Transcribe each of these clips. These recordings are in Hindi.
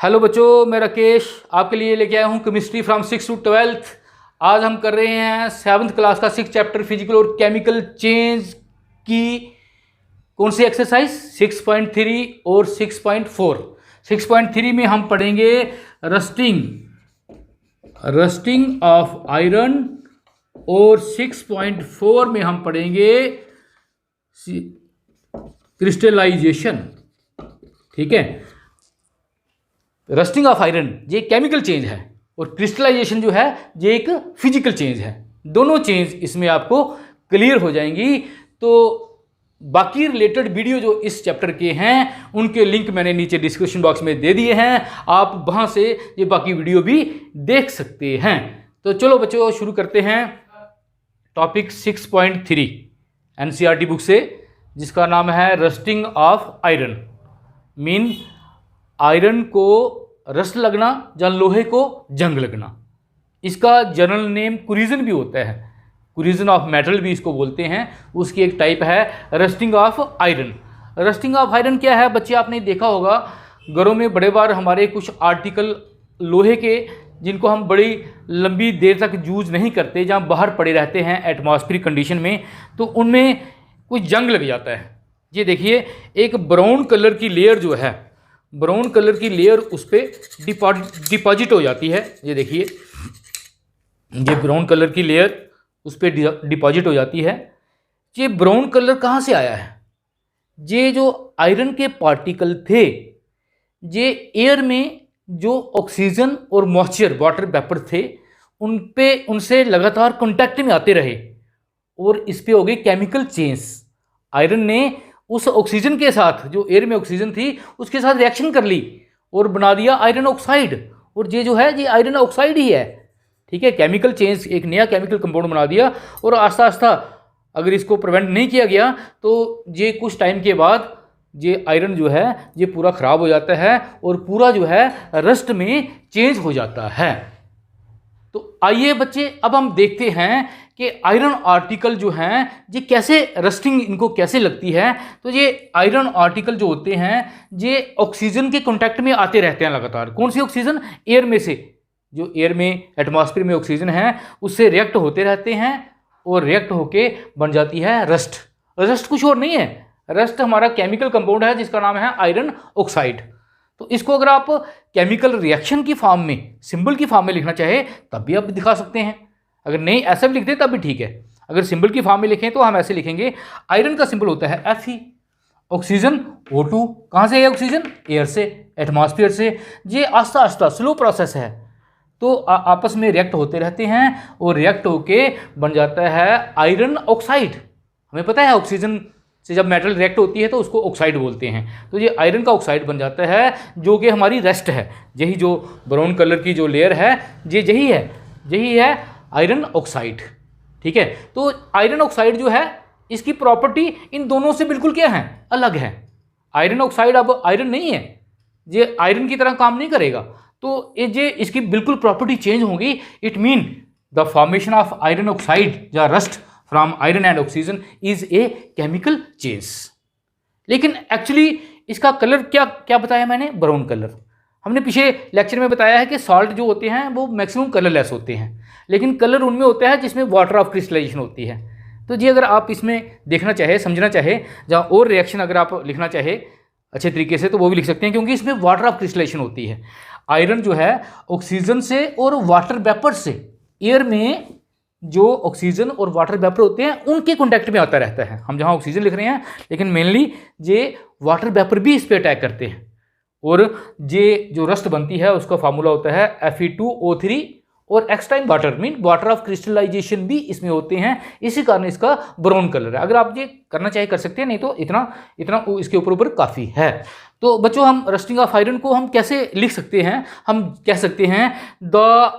हेलो बच्चों, मैं राकेश आपके लिए लेके आया हूँ केमिस्ट्री फ्रॉम 6 टू 12th। आज हम कर रहे हैं 7th क्लास का 6th चैप्टर फिजिकल और केमिकल चेंज की कौन सी एक्सरसाइज 6.3 और 6.4। 6.3 में हम पढ़ेंगे रस्टिंग ऑफ आयरन और 6.4 में हम पढ़ेंगे क्रिस्टलाइजेशन। ठीक है, रस्टिंग ऑफ आयरन ये केमिकल चेंज है और क्रिस्टलाइजेशन जो है ये एक फिजिकल चेंज है। दोनों चेंज इसमें आपको क्लियर हो जाएंगी। तो बाकी रिलेटेड वीडियो जो इस चैप्टर के हैं उनके लिंक मैंने नीचे डिस्क्रिप्शन बॉक्स में दे दिए हैं, आप वहां से ये बाकी वीडियो भी देख सकते हैं। तो चलो बच्चों शुरू करते हैं टॉपिक 6.3 एनसीईआरटी बुक से, जिसका नाम है rusting of iron. Mean iron को रस्ट लगना या लोहे को जंग लगना। इसका जनरल नेम कुरिजन भी होता है, कुरिजन ऑफ मेटल भी इसको बोलते हैं। उसकी एक टाइप है rusting of iron. Rusting of iron क्या है बच्चे, आपने देखा होगा घरों में बड़े बार हमारे कुछ आर्टिकल लोहे के जिनको हम बड़ी लंबी देर तक यूज नहीं करते, जहाँ बाहर पड़े रहते हैं एटमॉस्फेरिक कंडीशन में, तो उनमें कुछ जंग लग जाता है। ये देखिए एक ब्राउन कलर की लेयर जो है, ब्राउन कलर की लेयर उस पर डिपॉजिट हो जाती है। ये देखिए ये ब्राउन कलर की लेयर उस पर डिपॉजिट हो जाती है। ये ब्राउन कलर कहाँ से आया है? ये जो आयरन के पार्टिकल थे, ये एयर में जो ऑक्सीजन और मॉइस्चर वाटर वेपर थे उनसे लगातार कांटेक्ट में आते रहे और इस पे हो गई केमिकल चेंज। आयरन ने उस ऑक्सीजन के साथ, जो एयर में ऑक्सीजन थी उसके साथ रिएक्शन कर ली और बना दिया आयरन ऑक्साइड, और ये जो है ये आयरन ऑक्साइड ही है। ठीक है, केमिकल चेंज, एक नया केमिकल कंपाउंड बना दिया। और आस्ता आस्ता अगर इसको प्रिवेंट नहीं किया गया तो ये कुछ टाइम के बाद ये आयरन जो है ये पूरा ख़राब हो जाता है और पूरा जो है रस्ट में चेंज हो जाता है। तो आइए बच्चे अब हम देखते हैं कि आयरन आर्टिकल जो हैं ये कैसे रस्टिंग इनको कैसे लगती है। तो ये आयरन आर्टिकल जो होते हैं ये ऑक्सीजन के कांटेक्ट में आते रहते हैं लगातार। कौन सी ऑक्सीजन? एयर में से, जो एयर में एटमॉस्फेयर में ऑक्सीजन है उससे रिएक्ट होते रहते हैं और रिएक्ट होके बन जाती है रस्ट। रस्ट कुछ और नहीं है, रस्ट हमारा केमिकल कंपाउंड है जिसका नाम है आयरन ऑक्साइड। तो इसको अगर आप केमिकल रिएक्शन की फॉर्म में, सिंबल की फॉर्म में लिखना चाहे तब भी आप दिखा सकते हैं। अगर नहीं ऐसा भी लिखते तब भी ठीक है। अगर सिंबल की फॉर्म में लिखें तो हम ऐसे लिखेंगे, आयरन का सिंबल होता है Fe, ऑक्सीजन O2। कहाँ से है ऑक्सीजन? एयर से, एटमॉस्फेयर से। ये आस्ता आस्ता स्लो प्रोसेस है, तो आपस में रिएक्ट होते रहते हैं और रिएक्ट होके बन जाता है आयरन ऑक्साइड। हमें पता है ऑक्सीजन से जब मेटल रिएक्ट होती है तो उसको ऑक्साइड बोलते हैं। तो ये आयरन का ऑक्साइड बन जाता है जो कि हमारी रेस्ट है। यही जो ब्राउन कलर की जो लेयर है ये यही है आयरन ऑक्साइड। ठीक है, तो आयरन ऑक्साइड जो है इसकी प्रॉपर्टी इन दोनों से बिल्कुल क्या है? अलग है। आयरन ऑक्साइड अब आयरन नहीं है, ये आयरन की तरह काम नहीं करेगा, तो ये इसकी बिल्कुल प्रॉपर्टी चेंज होगी। It mean the formation of iron oxide या rust from iron and oxygen is a chemical change. लेकिन एक्चुअली इसका कलर क्या बताया मैंने? Brown colour. हमने पिछले लेक्चर में बताया है कि सॉल्ट जो होते हैं वो मैक्सिमम कलरलेस होते हैं, लेकिन कलर उनमें होता है जिसमें वाटर ऑफ क्रिस्टलाइजेशन होती है। तो जी अगर आप इसमें देखना चाहे, समझना चाहे, जहाँ और रिएक्शन अगर आप लिखना चाहे अच्छे तरीके से तो वो भी लिख सकते हैं, क्योंकि इसमें वाटर ऑफ क्रिस्टलाइजेशन होती है। आयरन जो है ऑक्सीजन से और वाटर वेपर से, एयर में जो ऑक्सीजन और वाटर वेपर होते हैं उनके कॉन्टैक्ट में आता रहता है। हम जहाँ ऑक्सीजन लिख रहे हैं लेकिन मेनली ये वाटर वेपर भी इस पर अटैक करते हैं, और ये जो रस्ट बनती है उसका फार्मूला होता है Fe2O3 और X time water, mean water of crystallization भी इसमें होते हैं। इसी कारण इसका ब्राउन कलर है। अगर आप ये करना चाहे कर सकते हैं, नहीं तो इतना इसके ऊपर काफ़ी है। तो बच्चों हम रस्टिंग ऑफ आयरन को हम कैसे लिख सकते हैं? हम कह सकते हैं द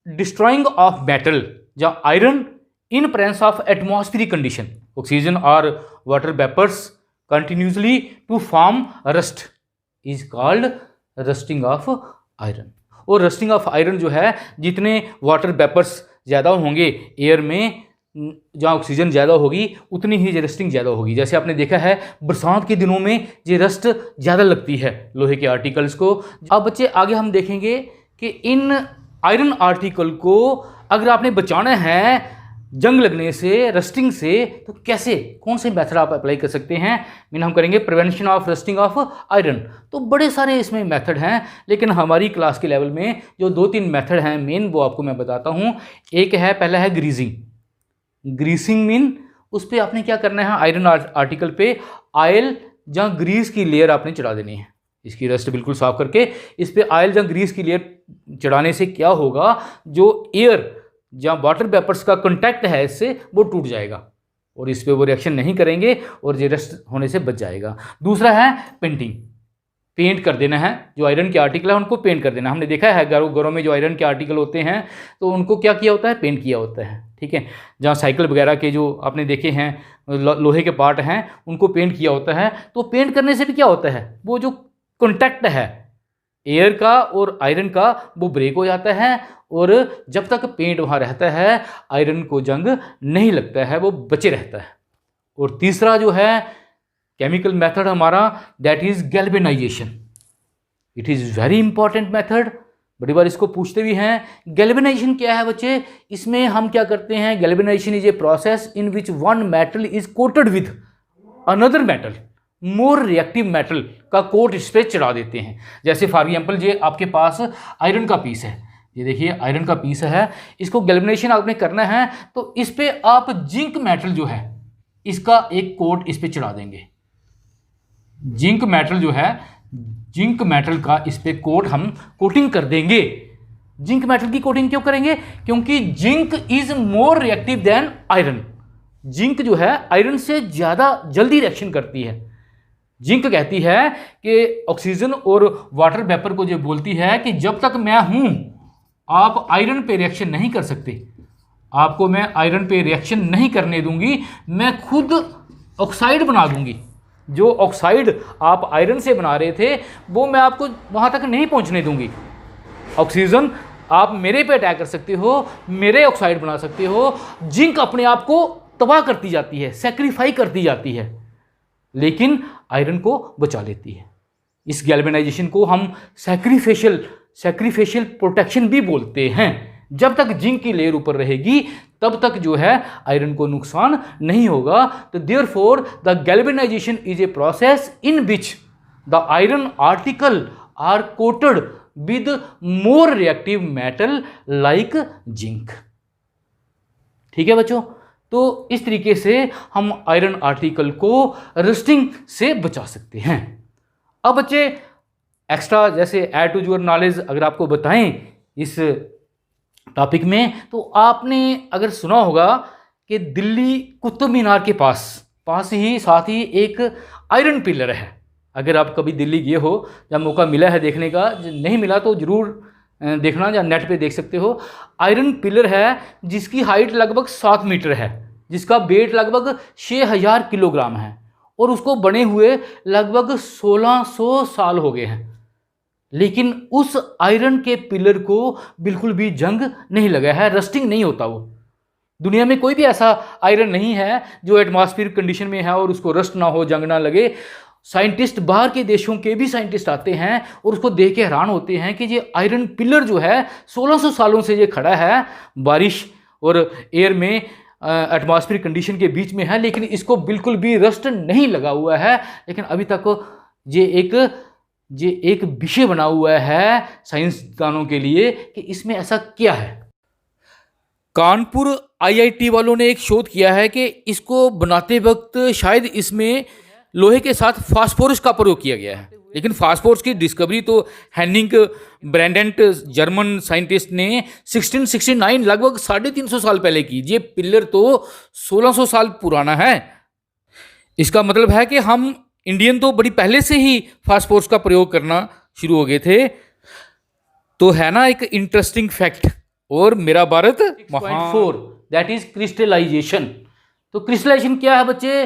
डिस्ट्रॉइंग ऑफ मेटल या iron in presence of atmospheric condition, oxygen और water vapours continuously to form rust is called rusting of iron. और रस्टिंग ऑफ आयरन जो है जितने वाटर वेपर्स ज़्यादा होंगे एयर में, जहाँ ऑक्सीजन ज़्यादा होगी उतनी ही ये रस्टिंग ज़्यादा होगी। जैसे आपने देखा है बरसात के दिनों में ये रस्ट ज़्यादा लगती है लोहे के आर्टिकल्स को। अब बच्चे आगे हम देखेंगे कि इन आयरन आर्टिकल को अगर आपने बचाना है जंग लगने से, रस्टिंग से, तो कैसे, कौन से मेथड आप अप्लाई कर सकते हैं। मीन हम करेंगे prevention of rusting of iron. तो बड़े सारे इसमें मेथड हैं, लेकिन हमारी क्लास के लेवल में जो 2-3 मेथड हैं मेन, वो आपको मैं बताता हूँ। एक है, पहला है ग्रीसिंग। ग्रीसिंग मीन उस पर आपने क्या करना है, आयरन आर्टिकल पे ऑयल या ग्रीस की लेयर आपने चढ़ा देनी है। इसकी रस्ट बिल्कुल साफ करके इस पर ऑयल या ग्रीस की लेयर चढ़ाने से क्या होगा, जो एयर जहाँ वाटर वेपर्स का कांटेक्ट है इससे वो टूट जाएगा और इस पे वो रिएक्शन नहीं करेंगे और ये रस्ट होने से बच जाएगा। दूसरा है पेंटिंग। पेंट कर देना है, जो आयरन के आर्टिकल है उनको पेंट कर देना। हमने देखा है घरों में जो आयरन के आर्टिकल होते हैं तो उनको क्या किया होता है, पेंट किया होता है। ठीक है, जहाँ साइकिल वगैरह के जो आपने देखे हैं लोहे के पार्ट हैं उनको पेंट किया होता है। तो पेंट करने से भी क्या होता है, वो जो कॉन्टैक्ट है एयर का और आयरन का वो ब्रेक हो जाता है और जब तक पेंट वहाँ रहता है आयरन को जंग नहीं लगता है, वो बचे रहता है। और तीसरा जो है केमिकल मेथड हमारा, that is galvanisation. It is very important method, बड़ी बार इसको पूछते भी हैं। गैल्वेनाइजेशन क्या है बच्चे, इसमें हम क्या करते हैं, galvanisation is a process in which one metal is coated with another metal, more reactive metal का कोट इस पर चढ़ा देते हैं। जैसे फॉर एग्जाम्पल ये आपके पास आयरन का पीस है, ये देखिए आयरन का पीस है, इसको गैल्वेनाइजेशन आपने करना है तो इस पे आप जिंक मेटल जो है इसका एक कोट इस पे चढ़ा देंगे। जिंक मेटल जो है, जिंक मेटल का इस पे कोट हम कोटिंग कर देंगे। जिंक मेटल की कोटिंग क्यों करेंगे, क्योंकि zinc is more reactive than iron. Zinc जो है आयरन से ज़्यादा जल्दी रिएक्शन करती है। जिंक कहती है कि ऑक्सीजन और वाटर वेपर को जो बोलती है कि जब तक मैं हूं आप आयरन पे रिएक्शन नहीं कर सकते, आपको मैं आयरन पे रिएक्शन नहीं करने दूंगी, मैं खुद ऑक्साइड बना दूंगी। जो ऑक्साइड आप आयरन से बना रहे थे वो मैं आपको वहां तक नहीं पहुंचने दूंगी। ऑक्सीजन आप मेरे पे अटैक कर सकते हो, मेरे ऑक्साइड बना सकते हो। जिंक अपने आप को तबाह करती जाती है, सेक्रीफाई करती जाती है, लेकिन आयरन को बचा लेती है। इस गैल्वेनाइजेशन को हम सैक्रिफिशियल प्रोटेक्शन भी बोलते हैं। जब तक जिंक की लेयर ऊपर रहेगी तब तक जो है आयरन को नुकसान नहीं होगा। तो therefore the galvanization is a process in which the iron article are coated with more reactive metal like zinc. ठीक है बच्चों, तो इस तरीके से हम आयरन आर्टिकल को रस्टिंग से बचा सकते हैं। अब बच्चे एक्स्ट्रा जैसे ऐड टू योर नॉलेज अगर आपको बताएं इस टॉपिक में, तो आपने अगर सुना होगा कि दिल्ली कुतुब मीनार के पास ही साथ ही एक आयरन पिलर है। अगर आप कभी दिल्ली गए हो, जब मौका मिला है देखने का, नहीं मिला तो ज़रूर देखना, या नेट पे देख सकते हो। आयरन पिलर है जिसकी हाइट लगभग 7 मीटर है, जिसका वेट लगभग 6000 किलोग्राम है और उसको बने हुए लगभग 1600 साल हो गए हैं, लेकिन उस आयरन के पिलर को बिल्कुल भी जंग नहीं लगा है, रस्टिंग नहीं होता। वो दुनिया में कोई भी ऐसा आयरन नहीं है जो एटमॉस्फेयर कंडीशन में है और उसको रस्ट ना हो, जंग ना लगे। साइंटिस्ट, बाहर के देशों के भी साइंटिस्ट आते हैं और उसको देख के हैरान होते हैं कि ये आयरन पिलर जो है 1600 सालों से ये खड़ा है, बारिश और एयर में एटमॉस्फेयर कंडीशन के बीच में है, लेकिन इसको बिल्कुल भी रस्ट नहीं लगा हुआ है। लेकिन अभी तक ये एक विषय बना हुआ है साइंसदानों के लिए कि इसमें ऐसा क्या है। कानपुर IIT वालों ने एक शोध किया है कि इसको बनाते वक्त शायद इसमें लोहे के साथ फास्फोरस का प्रयोग किया गया है, लेकिन फास्फोरस की डिस्कवरी तो हेनिंग ब्रैंडेंट जर्मन साइंटिस्ट ने 1669 लगभग 350 साल पहले की। ये पिलर तो 1600 साल पुराना है। इसका मतलब है कि हम इंडियन तो बड़ी पहले से ही फास्फोरस का प्रयोग करना शुरू हो गए थे। तो है ना एक इंटरेस्टिंग फैक्ट। और मेरा भारत 6.4 दैट इज क्रिस्टलाइजेशन। तो क्रिस्टलाइजेशन क्या है बच्चे,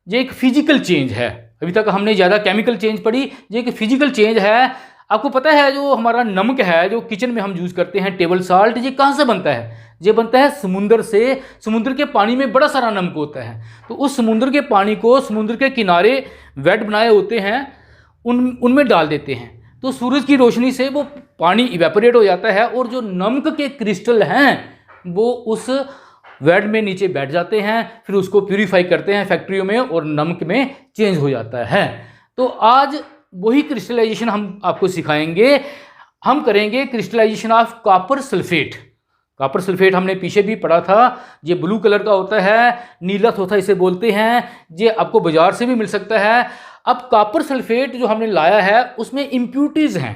ये एक फिजिकल चेंज है। अभी तक हमने ज़्यादा केमिकल चेंज पढ़ी, ये एक फिजिकल चेंज है। आपको पता है जो हमारा नमक है जो किचन में हम यूज़ करते हैं, टेबल साल्ट, ये कहाँ से बनता है? ये बनता है समुंदर से। समुद्र के पानी में बड़ा सारा नमक होता है, तो उस समुद्र के पानी को समुद्र के किनारे वेट बनाए होते हैं उनमें डाल देते हैं, तो सूरज की रोशनी से वो पानी इवेपोरेट हो जाता है और जो नमक के क्रिस्टल हैं वो उस वेट में नीचे बैठ जाते हैं, फिर उसको प्यूरीफाई करते हैं फैक्ट्रियों में और नमक में चेंज हो जाता है। तो आज वही क्रिस्टलाइजेशन हम आपको सिखाएंगे। हम करेंगे crystallization of copper sulphate. Copper sulphate हमने पीछे भी पढ़ा था, ये ब्लू कलर का होता है, नीला थोथा इसे बोलते हैं, ये आपको बाजार से भी मिल सकता है। अब कॉपर सल्फेट जो हमने लाया है उसमें इम्प्यूरिटीज़ हैं,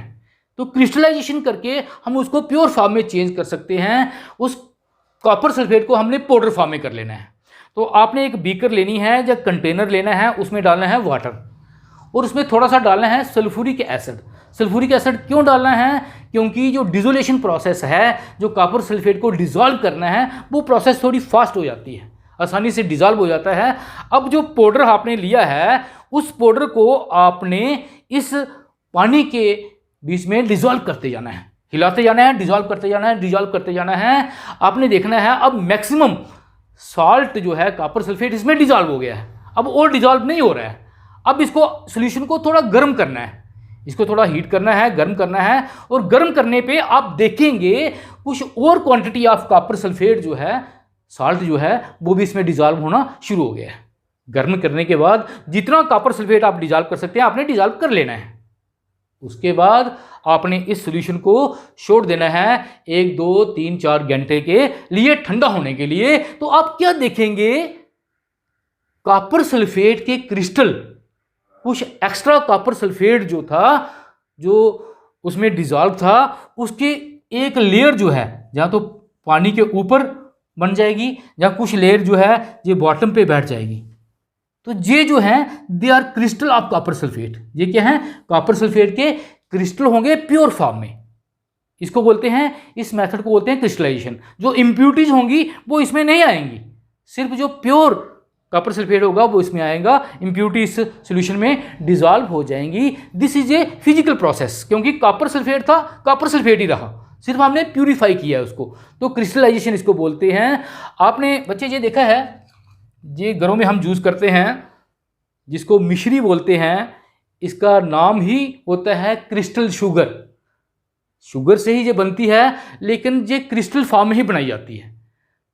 तो क्रिस्टलाइजेशन करके हम उसको प्योर फॉर्म में चेंज कर सकते हैं। उस कॉपर सल्फेट को हमने पाउडर फॉर्म में कर लेना है। तो आपने एक बीकर लेनी है या कंटेनर लेना है, उसमें डालना है वाटर और उसमें थोड़ा सा डालना है सल्फ्यूरिक एसिड। सल्फ्यूरिक एसिड क्यों डालना है? क्योंकि जो डिसोलेशन प्रोसेस है, जो कॉपर सल्फेट को डिसॉल्व करना है, वो प्रोसेस थोड़ी फास्ट हो जाती है, आसानी से डिसॉल्व हो जाता है। अब जो पाउडर आपने लिया है उस पाउडर को आपने इस पानी के बीच में डिसॉल्व करते जाना है, हिलाते जाना है, डिसॉल्व करते जाना है, डिसॉल्व करते जाना है। आपने देखना है अब मैक्सिमम सॉल्ट जो है कॉपर सल्फेट इसमें डिसॉल्व हो गया है, अब और डिसॉल्व नहीं हो रहा है। अब इसको सॉल्यूशन को थोड़ा गर्म करना है, इसको थोड़ा हीट करना है, गर्म करना है, और गर्म करने पे आप देखेंगे कुछ और क्वांटिटी ऑफ कॉपर सल्फेट जो है, साल्ट जो है, वो भी इसमें डिसॉल्व होना शुरू हो गया है। गर्म करने के बाद जितना कॉपर सल्फेट आप डिसॉल्व कर सकते हैं आपने डिसॉल्व कर लेना है। उसके बाद आपने इस सॉल्यूशन को छोड़ देना है 1, 2, 3, 4 घंटे के लिए ठंडा होने के लिए। तो आप क्या देखेंगे, कॉपर सल्फेट के क्रिस्टल, कुछ एक्स्ट्रा कॉपर सल्फेट जो था, जो उसमें डिसॉल्व था, उसके एक लेयर जो है जहाँ तो पानी के ऊपर बन जाएगी, जहाँ कुछ लेयर जो है ये बॉटम पे बैठ जाएगी। तो ये जो है they are crystal of copper sulphate. ये क्या है? कॉपर सल्फेट के क्रिस्टल होंगे प्योर फॉर्म में। इसको बोलते हैं, इस मेथड को बोलते हैं क्रिस्टलाइजेशन। जो इम्प्यूरिटीज होंगी वो इसमें नहीं आएंगी, सिर्फ जो प्योर कॉपर सल्फेट होगा वो इसमें आएगा, इम्प्यूरिटी इस सॉल्यूशन में डिसॉल्व हो जाएंगी। This is a physical process, क्योंकि कॉपर सल्फेट था, कॉपर सल्फेट ही रहा, सिर्फ हमने प्यूरिफाई किया है उसको, तो क्रिस्टलाइजेशन इसको बोलते हैं। आपने बच्चे ये देखा है, ये घरों में हम यूज़ करते हैं जिसको मिश्री बोलते हैं, इसका नाम ही होता है क्रिस्टल शुगर। शुगर से ही ये बनती है, लेकिन ये क्रिस्टल फॉर्म में ही बनाई जाती है।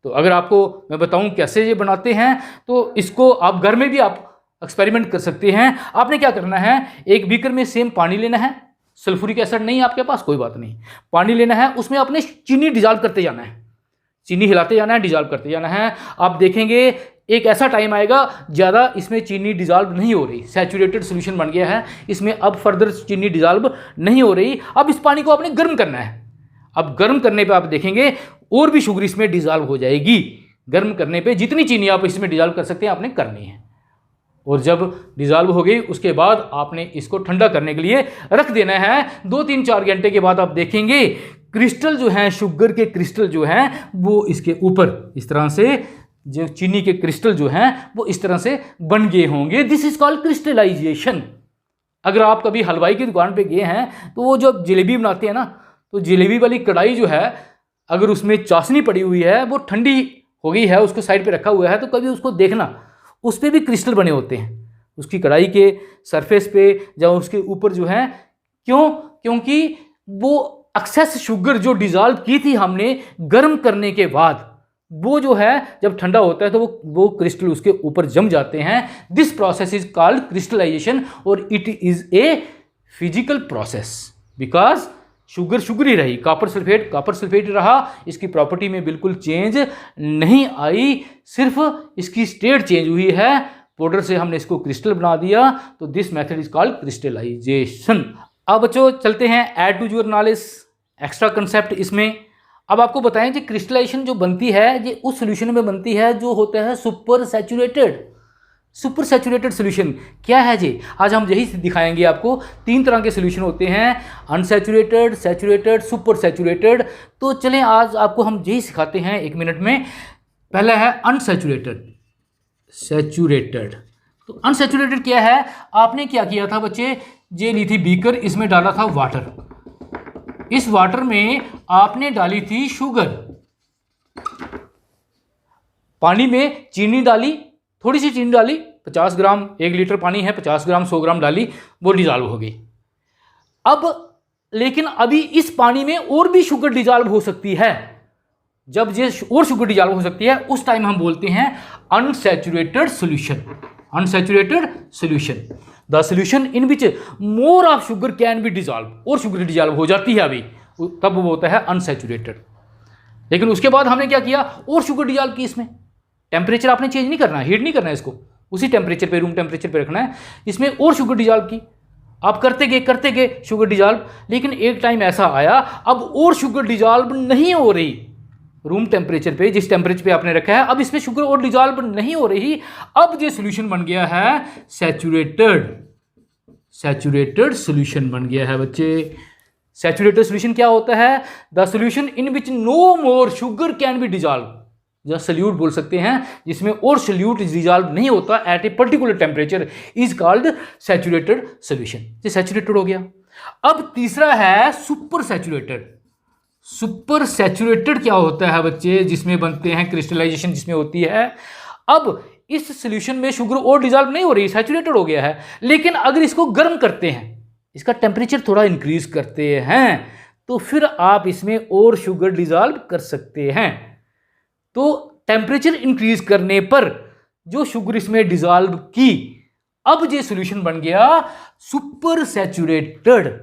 तो अगर आपको मैं बताऊं कैसे ये बनाते हैं, तो इसको आप घर में भी आप एक्सपेरिमेंट कर सकते हैं। आपने क्या करना है, एक बीकर में सेम पानी लेना है, सल्फ्यूरिक एसिड नहीं है आपके पास, कोई बात नहीं, पानी लेना है, उसमें आपने चीनी डिसॉल्व करते जाना है, चीनी हिलाते जाना है, डिसॉल्व करते जाना है। आप देखेंगे एक ऐसा टाइम आएगा ज़्यादा इसमें चीनी डिसॉल्व नहीं हो रही, सैचुरेटेड सॉल्यूशन बन गया है, इसमें अब फर्दर चीनी डिसॉल्व नहीं हो रही। अब इस पानी को आपने गर्म करना है। अब गर्म करने पे आप देखेंगे और भी शुगर इसमें डिसॉल्व हो जाएगी। गर्म करने पे जितनी चीनी आप इसमें डिसॉल्व कर सकते हैं आपने करनी है, और जब डिसॉल्व हो गई उसके बाद आपने इसको ठंडा करने के लिए रख देना है। 2, 3, 4 घंटे के बाद आप देखेंगे क्रिस्टल जो हैं, शुगर के क्रिस्टल जो हैं, वो इसके ऊपर इस तरह से, जो चीनी के क्रिस्टल जो हैं वो इस तरह से बन गए होंगे। This is called crystallization. अगर आप कभी हलवाई की दुकान पे गए हैं तो वो जो जलेबी बनाते हैं ना, तो जलेबी वाली कढ़ाई जो है, अगर उसमें चाशनी पड़ी हुई है, वो ठंडी हो गई है, उसको साइड पे रखा हुआ है, तो कभी उसको देखना, उस पर भी क्रिस्टल बने होते हैं उसकी कढ़ाई के सरफेस पे या उसके ऊपर जो है। क्यों? क्योंकि वो एक्सेस शुगर जो डिसॉल्व की थी हमने गर्म करने के बाद, वो जो है जब ठंडा होता है तो वो क्रिस्टल उसके ऊपर जम जाते हैं। This process is called crystallisation, और it is a physical process, because sugar sugar ही रही, कॉपर सल्फेट रहा, इसकी प्रॉपर्टी में बिल्कुल चेंज नहीं आई, सिर्फ इसकी स्टेट चेंज हुई है। पाउडर से हमने इसको क्रिस्टल बना दिया, तो this method is called crystallization. अब बच्चों चलते हैं add to your knowledge, extra concept इसमें। अब आपको बताएं कि क्रिस्टलाइजेशन जो बनती है ये उस सॉल्यूशन में बनती है जो होता है super saturated. Super saturated solution क्या है जी? आज हम यही दिखाएंगे आपको। 3 तरह के सॉल्यूशन होते हैं, अनसैचुरेटेड, सैचुरेटेड, सुपर सैचुरेटेड। तो चलें आज आपको हम यही सिखाते हैं 1 मिनट में। पहला है अनसैचुरेटेड, सैचुरेटेड। तो अनसैचुरेटेड क्या है, आपने क्या किया था बच्चे, ये ली थी बीकर, इसमें डाला था वाटर, इस वाटर में आपने डाली थी शुगर, पानी में चीनी डाली, थोड़ी सी चीनी डाली, 50 ग्राम, 1 लीटर पानी है, 50 ग्राम 100 ग्राम डाली, वो डिजॉल्व हो गई। अब लेकिन अभी इस पानी में और भी शुगर डिजॉल्व हो सकती है, जब ये और शुगर डिजॉल्व हो सकती है उस टाइम हम बोलते हैं unsaturated solution, unsaturated solution, the solution in which more of sugar can be dissolve, और शुगर डिजॉल्व हो जाती है अभी, तब वो होता है अनसैचुरेटेड। लेकिन उसके बाद हमने क्या किया, और शुगर डिजॉल्व की, इसमें टेम्परेचर आपने चेंज नहीं करना, हीट नहीं करना है इसको, उसी टेम्परेचर पे, रूम टेम्परेचर पे रखना है, इसमें और शुगर डिजॉल्व की, आप करते गए शुगर डिजॉल्व, लेकिन एक टाइम ऐसा आया अब और शुगर डिजॉल्व नहीं हो रही, रूम टेम्परेचर पे, जिस टेम्परेचर पे आपने रखा है, अब इसमें शुगर और डिजॉल्व नहीं हो रही, अब ये सॉल्यूशन बन गया है सैचुरेटेड, सैचुरेटेड सॉल्यूशन बन गया है बच्चे। सैचुरेटेड सॉल्यूशन क्या होता है, the solution in which no more sugar can be dissolve, या सल्यूट बोल सकते हैं, जिसमें और सल्यूट डिजॉल्व नहीं होता at a particular temperature, is called saturated solution. ये सैचुरेटेड हो गया। अब तीसरा है सुपर सैचुरेटेड। सुपर सैचुरेटेड क्या होता है बच्चे, जिसमें बनते हैं क्रिस्टलाइजेशन जिसमें होती है। अब इस सॉल्यूशन में शुगर और डिजॉल्व नहीं हो रही, सैचुरेटेड हो गया है, लेकिन अगर इसको गर्म करते हैं, इसका टेम्परेचर थोड़ा इंक्रीज करते हैं, तो फिर आप इसमें और शुगर डिजॉल्व कर सकते हैं। तो टेम्परेचर इंक्रीज करने पर जो शुगर इसमें डिजॉल्व की, अब ये सॉल्यूशन बन गया super saturated.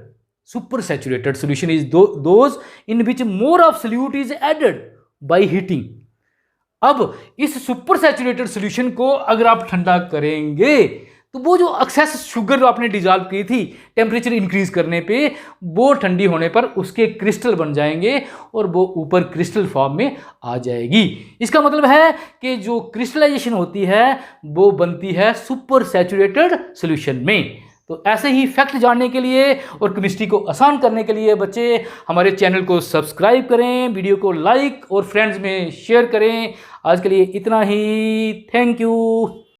Super saturated solution is those in which more of solute is added by heating. अब इस सुपर सैचुरेटेड सॉल्यूशन को अगर आप ठंडा करेंगे तो वो जो एक्सेस शुगर आपने डिजॉल्व की थी टेम्परेचर इंक्रीज करने पे, वो ठंडी होने पर उसके क्रिस्टल बन जाएंगे और वो ऊपर क्रिस्टल फॉर्म में आ जाएगी। इसका मतलब है कि जो क्रिस्टलाइजेशन होती है वो बनती है सुपर सैचुरेटेड सॉल्यूशन में। तो ऐसे ही फैक्ट जानने के लिए और केमिस्ट्री को आसान करने के लिए बच्चे हमारे चैनल को सब्सक्राइब करें, वीडियो को लाइक और फ्रेंड्स में शेयर करें। आज के लिए इतना ही, थैंक यू।